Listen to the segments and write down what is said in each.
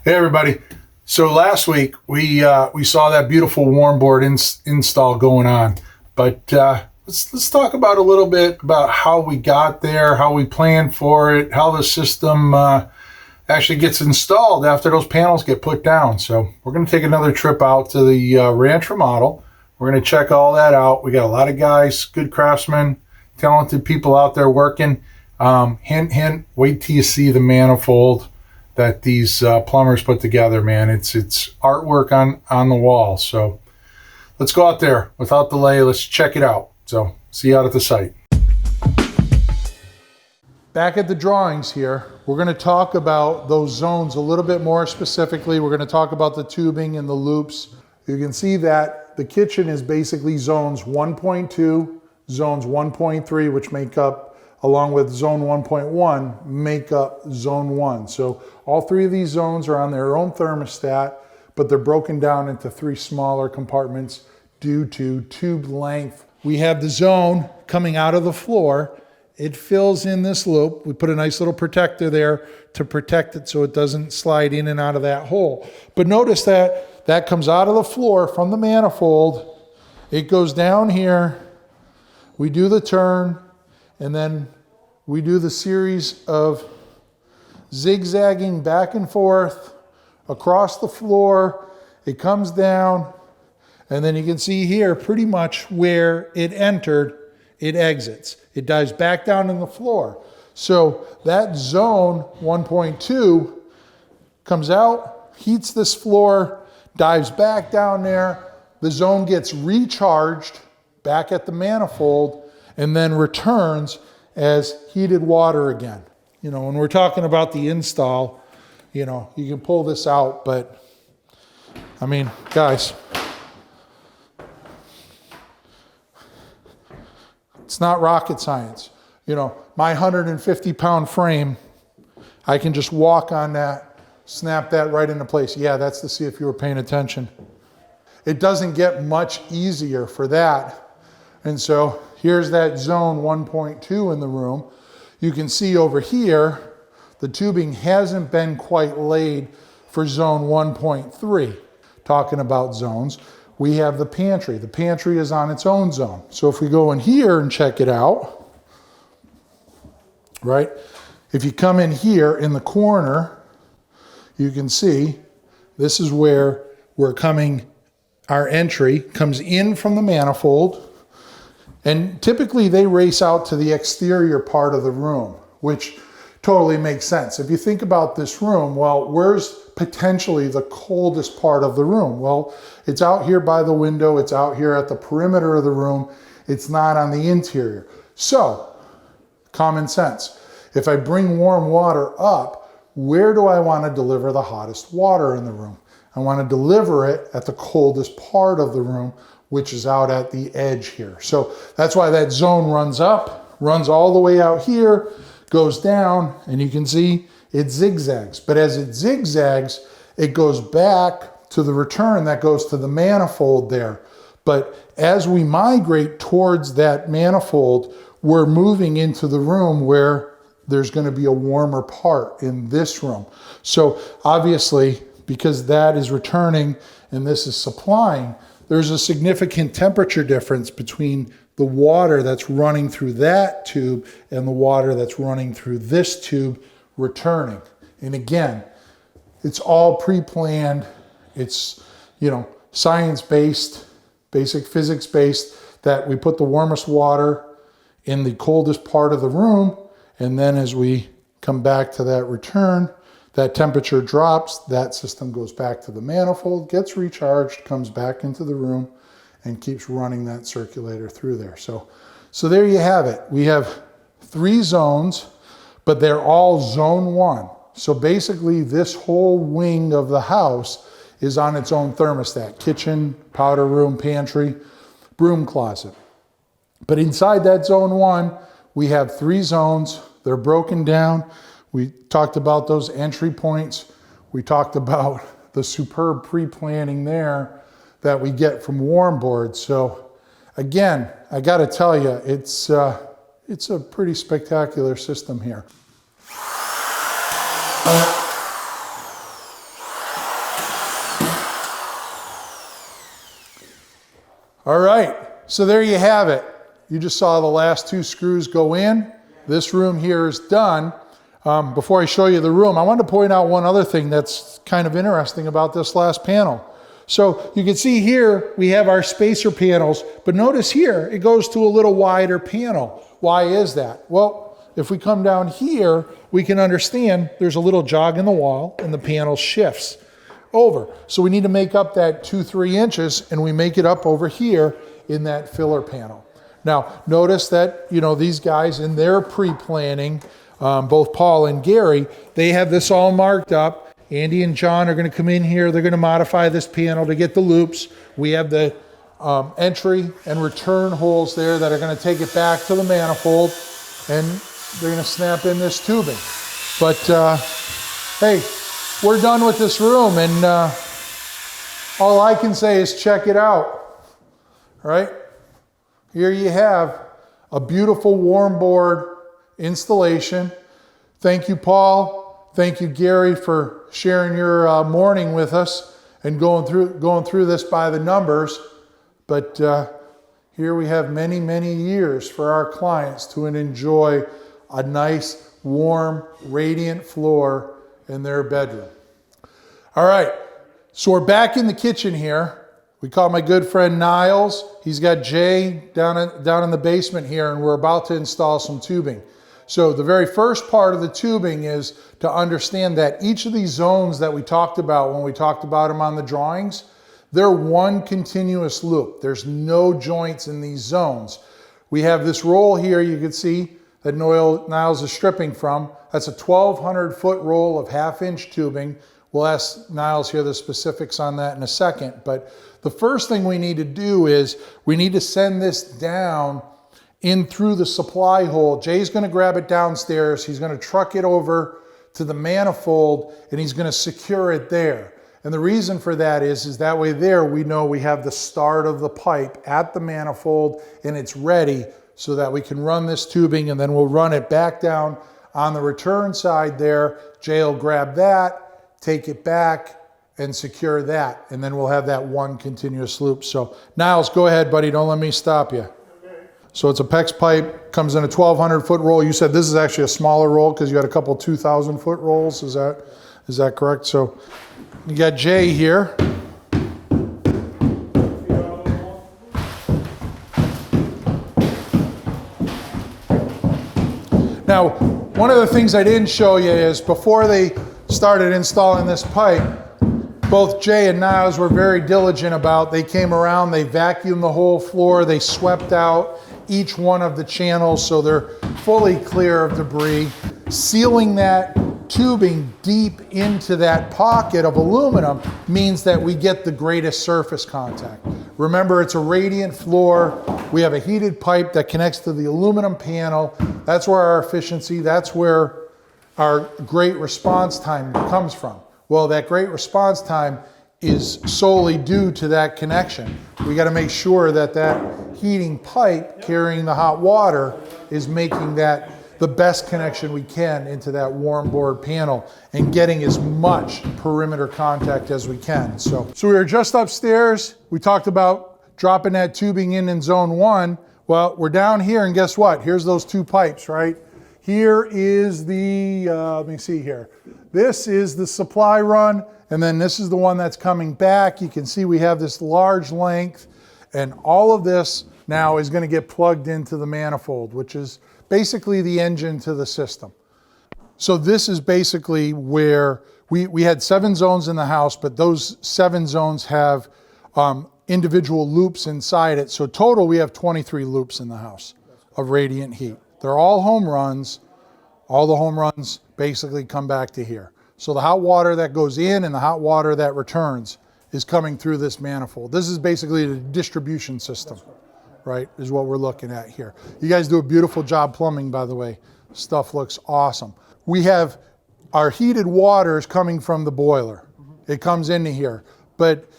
Hey everybody. So last week we saw that beautiful Warmboard install going on, but let's talk about a little bit about how we got there, how we planned for it, how the system actually gets installed after those panels get put down. So we're going to take another trip out to the ranch remodel. We're going to check all that out. We got a lot of guys, good craftsmen, talented people out there working. Hint, hint, wait till you see the manifold that these plumbers put together, man. It's artwork on the wall. So let's go out there without delay. Let's check it out. So see you out at the site. Back at the drawings here, we're going to talk about those zones a little bit more specifically. We're going to talk about the tubing and the loops. You can see that the kitchen is basically zones 1.2, zones 1.3, which make up, along with zone 1.1, make up zone 1. So all three of these zones are on their own thermostat, but they're broken down into three smaller compartments due to tube length. We have the zone coming out of the floor. It fills in this loop. We put a nice little protector there to protect it so it doesn't slide in and out of that hole. But notice that comes out of the floor from the manifold. It goes down here. We do the turn, and then we do the series of zigzagging back and forth across the floor. It comes down, and then you can see here pretty much where it entered, it exits. It dives back down in the floor. So that zone 1.2 comes out, heats this floor, dives back down there. The zone gets recharged back at the manifold and then returns as heated water again. You know, when we're talking about the install, you know, you can pull this out, but I mean, guys, it's not rocket science. You know, my 150-pound frame, I can just walk on that, snap that right into place. Yeah, that's to see if you were paying attention. It doesn't get much easier for that. And so here's that zone 1.2 in the room. You can see over here, the tubing hasn't been quite laid for zone 1.3. Talking about zones, we have the pantry. The pantry is on its own zone. So if we go in here and check it out, right? If you come in here in the corner, you can see this is where our entry comes in from the manifold. And typically they race out to the exterior part of the room, which totally makes sense. If you think about this room, well, where's potentially the coldest part of the room? Well, it's out here by the window. It's out here at the perimeter of the room. It's not on the interior. So, common sense. If I bring warm water up, where do I want to deliver the hottest water in the room? I want to deliver it at the coldest part of the room, which is out at the edge here. So that's why that zone runs up, runs all the way out here, goes down, and you can see it zigzags. But as it zigzags, it goes back to the return that goes to the manifold there. But as we migrate towards that manifold, we're moving into the room where there's going to be a warmer part in this room. So obviously, because that is returning and this is supplying, there's a significant temperature difference between the water that's running through that tube and the water that's running through this tube returning. And again, it's all pre-planned. It's, you know, science-based, basic physics-based, that we put the warmest water in the coldest part of the room, and then as we come back to that return, that temperature drops, that system goes back to the manifold, gets recharged, comes back into the room, and keeps running that circulator through there. So there you have it. We have three zones, but they're all zone 1. So basically this whole wing of the house is on its own thermostat: kitchen, powder room, pantry, broom closet. But inside that zone 1, we have three zones. They're broken down. We talked about those entry points. We talked about the superb pre-planning there that we get from Warmboard. So again, I got to tell you, it's a pretty spectacular system here. All right, so there you have it. You just saw the last 2 screws go in. This room here is done. Before I show you the room, I wanted to point out one other thing that's kind of interesting about this last panel. So you can see here, we have our spacer panels, but notice here, it goes to a little wider panel. Why is that? Well, if we come down here, we can understand there's a little jog in the wall and the panel shifts over. So we need to make up that 2-3 inches, and we make it up over here in that filler panel. Now, notice that, you know, these guys in their pre-planning, both Paul and Gary, they have this all marked up. Andy and John are going to come in here. They're going to modify this panel to get the loops. We have the entry and return holes there that are going to take it back to the manifold, and they're going to snap in this tubing. But hey, we're done with this room, and all I can say is check it out. All right, here you have a beautiful Warmboard installation. Thank you, Paul. Thank you, Gary, for sharing your morning with us and going through this by the numbers. But here we have many, many years for our clients to enjoy a nice, warm, radiant floor in their bedroom. All right, so we're back in the kitchen here. We call my good friend Niles. He's got Jay down in the basement here, and we're about to install some tubing. So the very first part of the tubing is to understand that each of these zones that we talked about when we talked about them on the drawings, they're one continuous loop. There's no joints in these zones. We have this roll here you can see that Niles is stripping from. That's a 1,200 foot roll of 1/2 inch tubing. We'll ask Niles here the specifics on that in a second. But the first thing we need to do is we need to send this down in through the supply hole. Jay's going to grab it downstairs. He's going to truck it over to the manifold, and he's going to secure it there. And the reason for that is that way there we know we have the start of the pipe at the manifold, and it's ready so that we can run this tubing, and then we'll run it back down on the return side there. Jay will grab that, take it back, and secure that, and then we'll have that one continuous loop. So Niles, go ahead, buddy. Don't let me stop you. So it's a PEX pipe, comes in a 1,200 foot roll. You said this is actually a smaller roll because you had a couple 2,000 foot rolls. Is that correct? So you got Jay here. Now, one of the things I didn't show you is before they started installing this pipe, both Jay and Niles were very diligent about. They came around, they vacuumed the whole floor, they swept out each one of the channels so they're fully clear of debris, sealing that tubing deep into that pocket of aluminum means that we get the greatest surface contact. Remember, it's a radiant floor. We have a heated pipe that connects to the aluminum panel. That's where our efficiency, that's where our great response time comes from. Well, that great response time is solely due to that connection. We got to make sure that that heating pipe carrying the hot water is making that the best connection we can into that Warmboard panel and getting as much perimeter contact as we can. So we were just upstairs. We talked about dropping that tubing in zone 1. Well, we're down here, and guess what? Here's those 2 pipes, right? Here is the, let me see here. This is the supply run, and then this is the one that's coming back. You can see we have this large length, and all of this now is going to get plugged into the manifold, which is basically the engine to the system. So this is basically where we had 7 zones in the house, but those 7 zones have individual loops inside it. So total, we have 23 loops in the house of radiant heat. They're all home runs. All the home runs basically come back to here. So the hot water that goes in and the hot water that returns is coming through this manifold. This is basically the distribution system, right, is what we're looking at here. You guys do a beautiful job plumbing, by the way. Stuff looks awesome. We have our heated water is coming from the boiler. It comes into here. But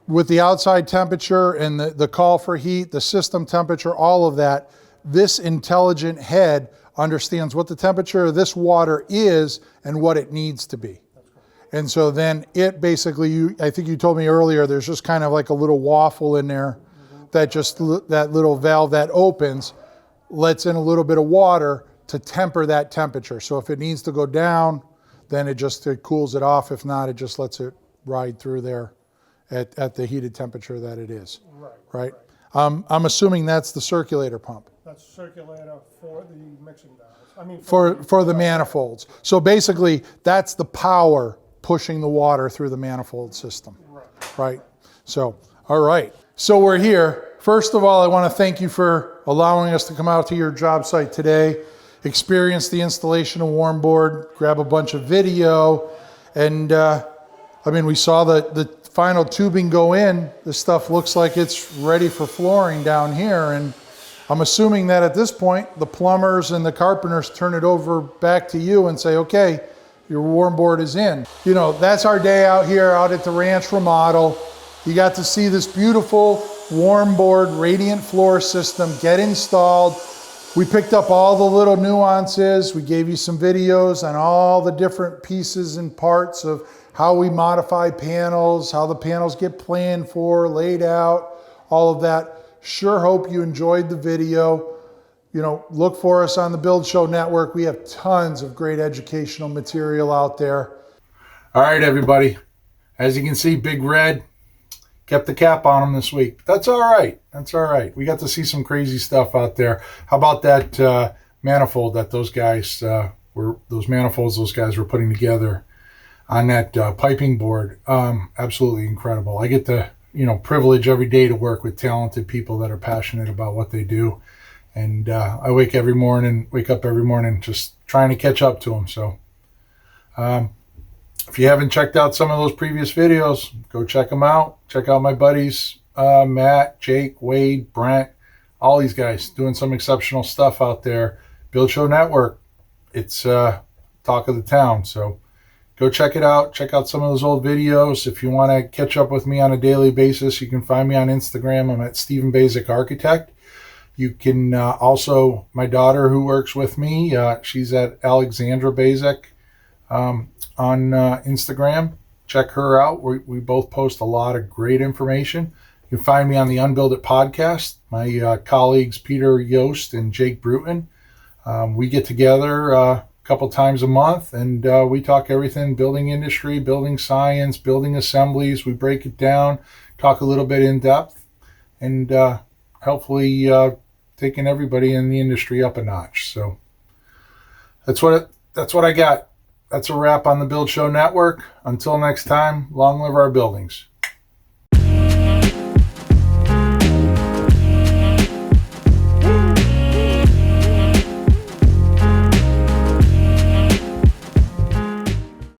with the outside temperature and the call for heat, the system temperature, all of that, this intelligent head understands what the temperature of this water is and what it needs to be. And so then it basically, I think you told me earlier, there's just kind of like a little waffle in there that little valve that opens lets in a little bit of water to temper that temperature. So if it needs to go down, then it cools it off. If not, it just lets it ride through there at the heated temperature that it is. Right. I'm assuming that's the circulator pump. That's circulator for the mixing valves. I mean, for the manifolds. So basically, that's the power pushing the water through the manifold system. Right. So, all right. So we're here. First of all, I want to thank you for allowing us to come out to your job site today, experience the installation of Warmboard, grab a bunch of video, and we saw the final tubing go in. This stuff looks like it's ready for flooring down here, and I'm assuming that at this point, the plumbers and the carpenters turn it over back to you and say, okay, your Warmboard is in. You know, that's our day out here out at the ranch remodel. You got to see this beautiful Warmboard radiant floor system get installed. We picked up all the little nuances. We gave you some videos on all the different pieces and parts of how we modify panels, how the panels get planned for, laid out, all of that. Sure hope you enjoyed the video. You know, look for us on the Build Show Network. We have tons of great educational material out there. All right, everybody. As you can see, Big Red kept the cap on them this week. That's all right. That's all right. We got to see some crazy stuff out there. How about that manifold that those guys those manifolds those guys were putting together on that piping board? Absolutely incredible. I get the privilege every day to work with talented people that are passionate about what they do, and I wake up every morning just trying to catch up to them. So if you haven't checked out some of those previous videos, go check them out. Check out my buddies, Matt, Jake, Wade, Brent, all these guys doing some exceptional stuff out there. Build Show Network, it's talk of the town. So go check it out. Check out some of those old videos. If you want to catch up with me on a daily basis, you can find me on Instagram. I'm at Stephen Basic Architect. You can also, my daughter who works with me, she's at Alexandra Basic on Instagram. Check her out. We both post a lot of great information. You can find me on the Unbuild It podcast. My colleagues Peter Yost and Jake Bruton. We get together a couple times a month, and we talk everything building industry, building science, building assemblies. We break it down, talk a little bit in depth, and hopefully taking everybody in the industry up a notch. So that's what I got. That's a wrap on the Build Show Network. Until next time, long live our buildings.